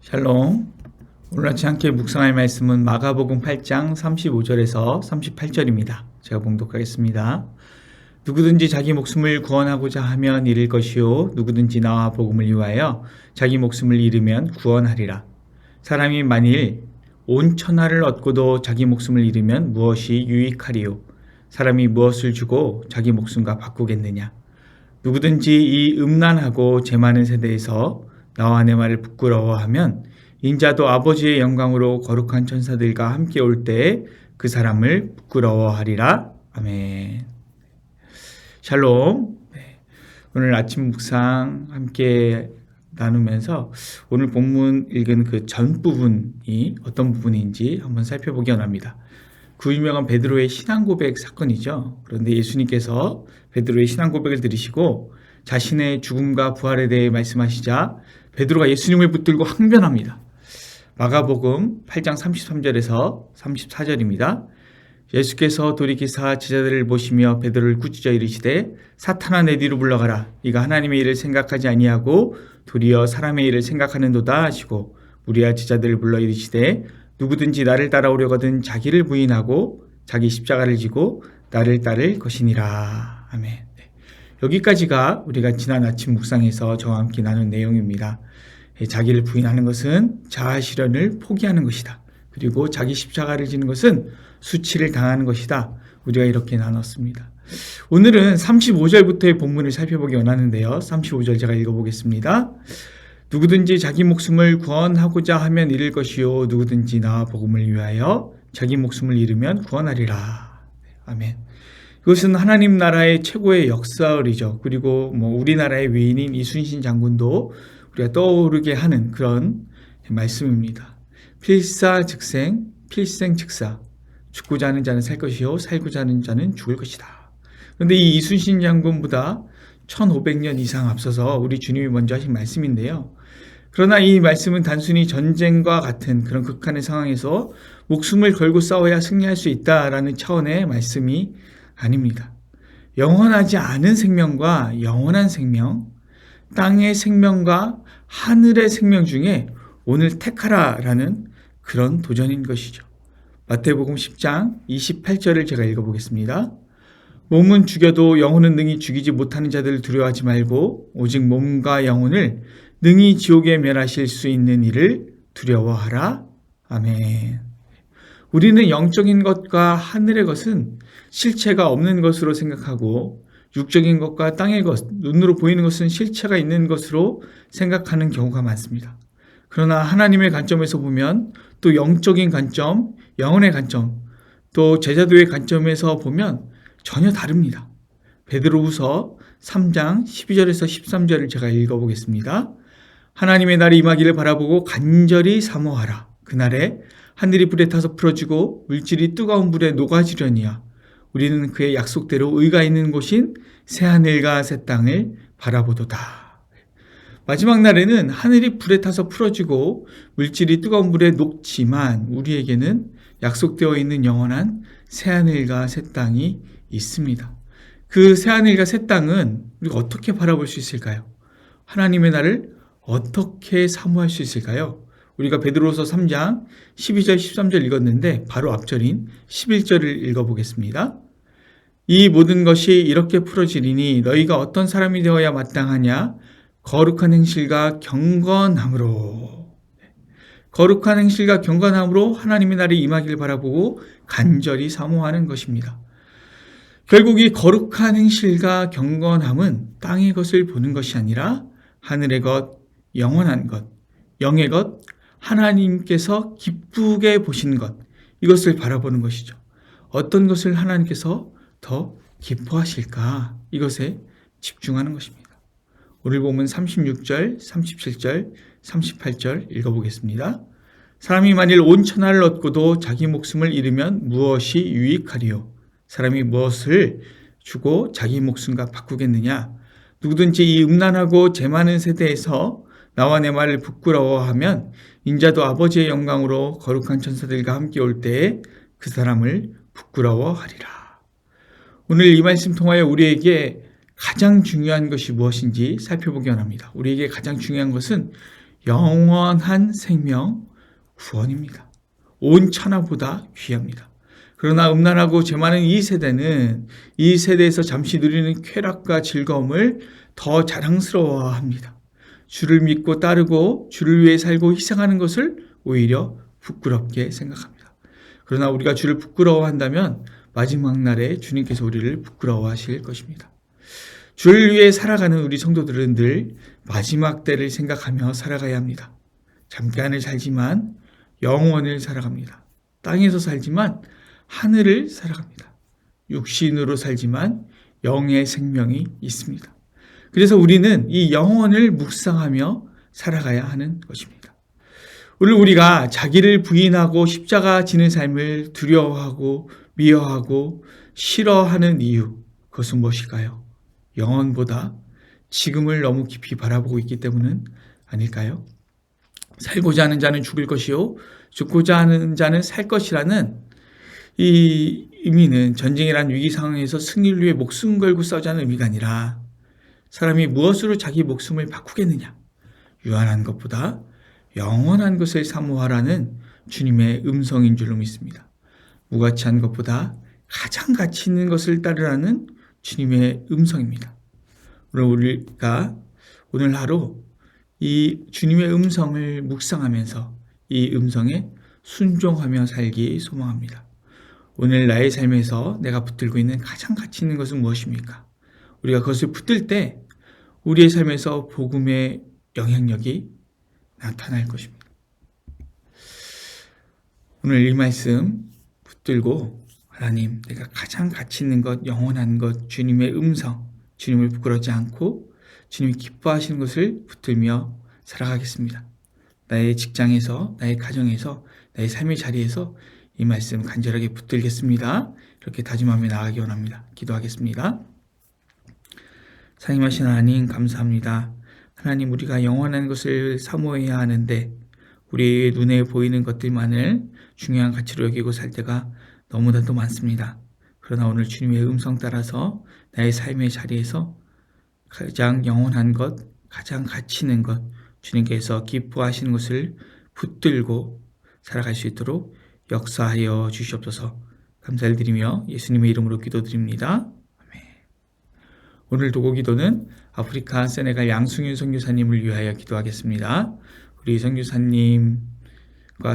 샬롬. 오늘 아침 함께 묵상할 말씀은 마가복음 8장 35절에서 38절입니다. 제가 봉독하겠습니다. 누구든지 자기 목숨을 구원하고자 하면 잃을 것이요 누구든지 나와 복음을 위하여 자기 목숨을 잃으면 구원하리라. 사람이 만일 온 천하를 얻고도 자기 목숨을 잃으면 무엇이 유익하리요? 사람이 무엇을 주고 자기 목숨과 바꾸겠느냐? 누구든지 이 음란하고 죄 많은 세대에서 나와 내 말을 부끄러워하면 인자도 아버지의 영광으로 거룩한 천사들과 함께 올 때에 그 사람을 부끄러워하리라. 아멘. 샬롬. 오늘 아침 묵상 함께 나누면서 오늘 본문 읽은 그 전 부분이 어떤 부분인지 한번 살펴보기 원합니다. 그 유명한 베드로의 신앙 고백 사건이죠. 그런데 예수님께서 베드로의 신앙 고백을 들으시고 자신의 죽음과 부활에 대해 말씀하시자 베드로가 예수님을 붙들고 항변합니다. 마가복음 8장 33절에서 34절입니다. 예수께서 돌이키사 제자들을 모시며 베드로를 꾸짖어 이르시되 사탄아 내 뒤로 물러가라. 네가 하나님의 일을 생각하지 아니하고 도리어 사람의 일을 생각하는도다 하시고 무리와 제자들을 불러 이르시되 누구든지 나를 따라오려거든 자기를 부인하고 자기 십자가를 지고 나를 따를 것이니라. 아멘. 여기까지가 우리가 지난 아침 묵상에서 저와 함께 나눈 내용입니다. 자기를 부인하는 것은 자아 실현을 포기하는 것이다. 그리고 자기 십자가를 지는 것은 수치를 당하는 것이다. 우리가 이렇게 나눴습니다. 오늘은 35절부터의 본문을 살펴보기 원하는데요. 35절 제가 읽어보겠습니다. 누구든지 자기 목숨을 구원하고자 하면 잃을 것이요 누구든지 나와 복음을 위하여 자기 목숨을 잃으면 구원하리라. 아멘. 이것은 하나님 나라의 최고의 역사을이죠. 그리고 우리나라의 외인인 이순신 장군도 우리가 떠오르게 하는 그런 말씀입니다. 필사즉생, 필생즉사. 죽고자 하는 자는 살 것이요 살고자 하는 자는 죽을 것이다. 그런데 이 이순신 장군보다 1500년 이상 앞서서 우리 주님이 먼저 하신 말씀인데요. 그러나 이 말씀은 단순히 전쟁과 같은 그런 극한의 상황에서 목숨을 걸고 싸워야 승리할 수 있다라는 차원의 말씀이 아닙니다. 영원하지 않은 생명과 영원한 생명, 땅의 생명과 하늘의 생명 중에 오늘 택하라라는 그런 도전인 것이죠. 마태복음 10장 28절을 제가 읽어보겠습니다. 몸은 죽여도 영혼은 능히 죽이지 못하는 자들을 두려워하지 말고 오직 몸과 영혼을 능히 지옥에 멸하실 수 있는 이를 두려워하라. 아멘. 우리는 영적인 것과 하늘의 것은 실체가 없는 것으로 생각하고 육적인 것과 땅의 것, 눈으로 보이는 것은 실체가 있는 것으로 생각하는 경우가 많습니다. 그러나 하나님의 관점에서 보면 또 영적인 관점, 영혼의 관점, 또 제자도의 관점에서 보면 전혀 다릅니다. 베드로후서 3장 12절에서 13절을 제가 읽어보겠습니다. 하나님의 날이 임하기를 바라보고 간절히 사모하라. 그날에 하늘이 불에 타서 풀어지고 물질이 뜨거운 불에 녹아지려니와 우리는 그의 약속대로 의가 있는 곳인 새하늘과 새 땅을 바라보도다. 마지막 날에는 하늘이 불에 타서 풀어지고 물질이 뜨거운 불에 녹지만 우리에게는 약속되어 있는 영원한 새하늘과 새 땅이 있습니다. 그 새하늘과 새 땅은 우리가 어떻게 바라볼 수 있을까요? 하나님의 날을 어떻게 사모할 수 있을까요? 우리가 베드로서 3장 12절 13절 읽었는데 바로 앞절인 11절을 읽어보겠습니다. 이 모든 것이 이렇게 풀어지리니 너희가 어떤 사람이 되어야 마땅하냐? 거룩한 행실과 경건함으로. 거룩한 행실과 경건함으로 하나님의 날이 임하기를 바라보고 간절히 사모하는 것입니다. 결국 이 거룩한 행실과 경건함은 땅의 것을 보는 것이 아니라 하늘의 것, 영원한 것, 영의 것, 하나님께서 기쁘게 보시는 것, 이것을 바라보는 것이죠. 어떤 것을 하나님께서 더 기뻐하실까? 이것에 집중하는 것입니다. 오늘 본문 36절, 37절, 38절 읽어보겠습니다. 사람이 만일 온 천하를 얻고도 자기 목숨을 잃으면 무엇이 유익하리요? 사람이 무엇을 주고 자기 목숨과 바꾸겠느냐? 누구든지 이 음란하고 죄 많은 세대에서 나와 내 말을 부끄러워하면 인자도 아버지의 영광으로 거룩한 천사들과 함께 올 때에 그 사람을 부끄러워하리라. 오늘 이 말씀 통하여 우리에게 가장 중요한 것이 무엇인지 살펴보기 원합니다. 우리에게 가장 중요한 것은 영원한 생명, 구원입니다. 온 천하보다 귀합니다. 그러나 음란하고 죄 많은 이 세대는 이 세대에서 잠시 누리는 쾌락과 즐거움을 더 자랑스러워합니다. 주를 믿고 따르고 주를 위해 살고 희생하는 것을 오히려 부끄럽게 생각합니다. 그러나 우리가 주를 부끄러워한다면 마지막 날에 주님께서 우리를 부끄러워하실 것입니다. 주를 위해 살아가는 우리 성도들은 늘 마지막 때를 생각하며 살아가야 합니다. 잠깐을 살지만 영원을 살아갑니다. 땅에서 살지만 하늘을 살아갑니다. 육신으로 살지만 영의 생명이 있습니다. 그래서 우리는 이 영혼을 묵상하며 살아가야 하는 것입니다. 오늘 우리가 자기를 부인하고 십자가 지는 삶을 두려워하고 미워하고 싫어하는 이유, 그것은 무엇일까요? 영혼보다 지금을 너무 깊이 바라보고 있기 때문은 아닐까요? 살고자 하는 자는 죽을 것이요 죽고자 하는 자는 살 것이라는 이 의미는 전쟁이란 위기 상황에서 승리를 위해 목숨 걸고 싸우자는 의미가 아니라 사람이 무엇으로 자기 목숨을 바꾸겠느냐, 유한한 것보다 영원한 것을 사모하라는 주님의 음성인 줄로 믿습니다. 무가치한 것보다 가장 가치 있는 것을 따르라는 주님의 음성입니다. 오늘 우리가 오늘 하루 이 주님의 음성을 묵상하면서 이 음성에 순종하며 살기 소망합니다. 오늘 나의 삶에서 내가 붙들고 있는 가장 가치 있는 것은 무엇입니까? 우리가 그것을 붙들 때 우리의 삶에서 복음의 영향력이 나타날 것입니다. 오늘 이 말씀 붙들고 하나님, 내가 가장 가치 있는 것, 영원한 것, 주님의 음성, 주님을 부끄러워하지 않고 주님이 기뻐하시는 것을 붙들며 살아가겠습니다. 나의 직장에서, 나의 가정에서, 나의 삶의 자리에서 이 말씀 간절하게 붙들겠습니다. 이렇게 다짐하며 나아가기 원합니다. 기도하겠습니다. 사랑하신 하나님, 감사합니다. 하나님, 우리가 영원한 것을 사모해야 하는데 우리의 눈에 보이는 것들만을 중요한 가치로 여기고 살 때가 너무나도 많습니다. 그러나 오늘 주님의 음성 따라서 나의 삶의 자리에서 가장 영원한 것, 가장 가치 있는 것, 주님께서 기뻐하시는 것을 붙들고 살아갈 수 있도록 역사하여 주시옵소서. 감사를 드리며 예수님의 이름으로 기도드립니다. 아멘. 오늘 도고 기도는 아프리카 세네갈 양승윤 선교사님을 위하여 기도하겠습니다. 우리 선교사님과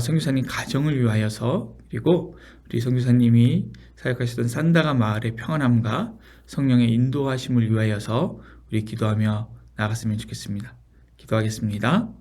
선교사님 가정을 위하여서, 그리고 우리 선교사님이 사역하시던 산다가 마을의 평안함과 성령의 인도하심을 위하여서 우리 기도하며 나아갔으면 좋겠습니다. 기도하겠습니다.